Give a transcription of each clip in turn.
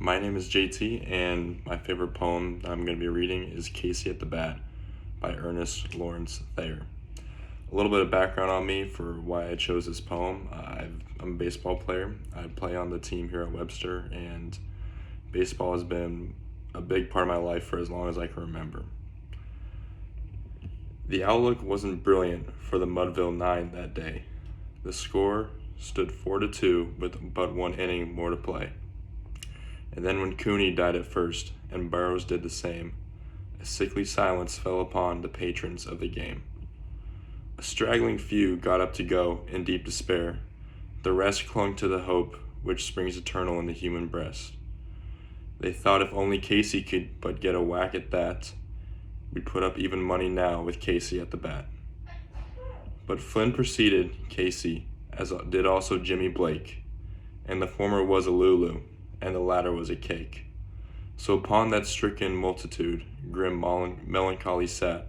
My name is JT, and my favorite poem that I'm going to be reading is Casey at the Bat by Ernest Lawrence Thayer. A little bit of background on me for why I chose this poem. I'm a baseball player. I play on the team here at Webster, and baseball has been a big part of my life for as long as I can remember. The outlook wasn't brilliant for the Mudville Nine that day. The score stood 4-2 with but one inning more to play. And then when Cooney died at first, and Burroughs did the same, a sickly silence fell upon the patrons of the game. A straggling few got up to go in deep despair. The rest clung to the hope which springs eternal in the human breast. They thought if only Casey could but get a whack at that, we'd put up even money now with Casey at the bat. But Flynn preceded Casey, as did also Jimmy Blake, and the former was a Lulu, and the latter was a cake. So upon that stricken multitude, grim melancholy sat,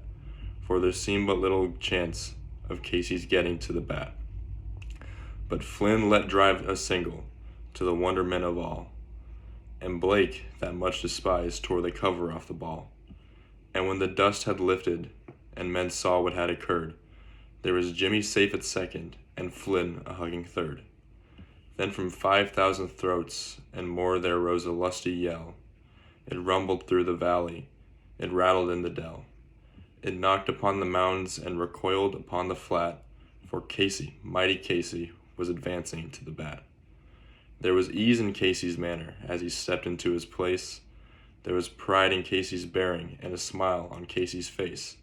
for there seemed but little chance of Casey's getting to the bat. But Flynn let drive a single, to the wonderment of all, and Blake, that much despised, tore the cover off the ball. And when the dust had lifted, and men saw what had occurred, there was Jimmy safe at second, and Flynn a hugging third. Then from 5,000 throats and more there rose a lusty yell. It rumbled through the valley, it rattled in the dell. It knocked upon the mountains and recoiled upon the flat, for Casey, mighty Casey, was advancing to the bat. There was ease in Casey's manner as he stepped into his place. There was pride in Casey's bearing and a smile on Casey's face.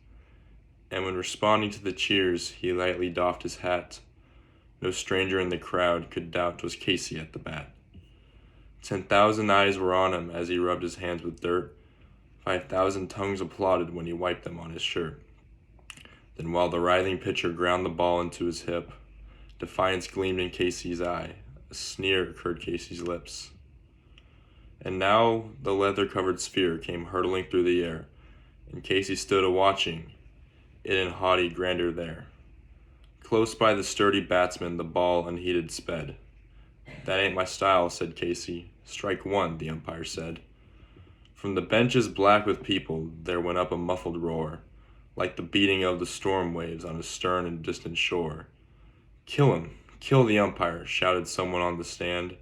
And when responding to the cheers, he lightly doffed his hat. No stranger in the crowd could doubt 'twas Casey at the bat. 10,000 eyes were on him as he rubbed his hands with dirt. 5,000 tongues applauded when he wiped them on his shirt. Then while the writhing pitcher ground the ball into his hip, defiance gleamed in Casey's eye, a sneer curved Casey's lips. And now the leather-covered sphere came hurtling through the air, and Casey stood a-watching it in haughty grandeur there. Close by the sturdy batsman the ball unheeded sped. That ain't my style, said Casey. Strike one, the umpire said. From the benches black with people there went up a muffled roar, like the beating of the storm waves on a stern and distant shore. Kill him, kill the umpire, shouted someone on the stand,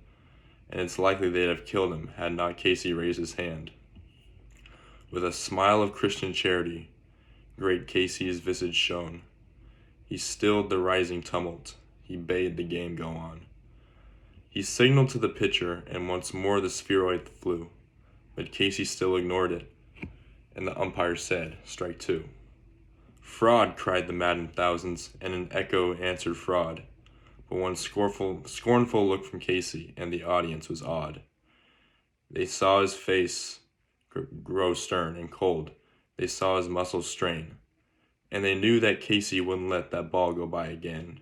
and it's likely they'd have killed him had not Casey raised his hand. With a smile of Christian charity, great Casey's visage shone. He stilled the rising tumult. He bade the game go on. He signaled to the pitcher, and once more the spheroid flew. But Casey still ignored it, and the umpire said, strike two. Fraud, cried the maddened thousands, and an echo answered fraud. But one scornful look from Casey, and the audience was awed. They saw his face grow stern and cold. They saw his muscles strain. And they knew that Casey wouldn't let that ball go by again.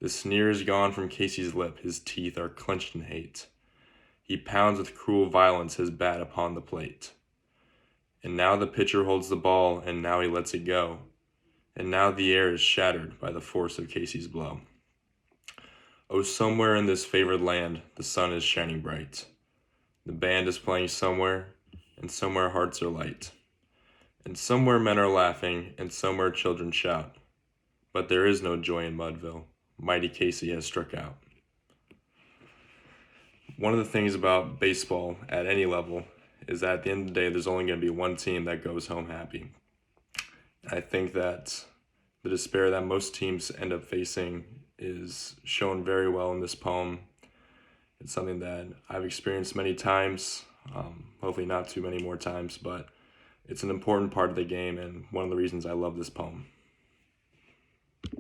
The sneer is gone from Casey's lip, his teeth are clenched in hate. He pounds with cruel violence his bat upon the plate. And now the pitcher holds the ball, and now he lets it go. And now the air is shattered by the force of Casey's blow. Oh, somewhere in this favored land, the sun is shining bright. The band is playing somewhere, and somewhere hearts are light. And somewhere men are laughing, and somewhere children shout. But there is no joy in Mudville. Mighty Casey has struck out. One of the things about baseball at any level is that at the end of the day, there's only going to be one team that goes home happy. I think that the despair that most teams end up facing is shown very well in this poem. It's something that I've experienced many times, hopefully not too many more times, but it's an important part of the game and one of the reasons I love this poem.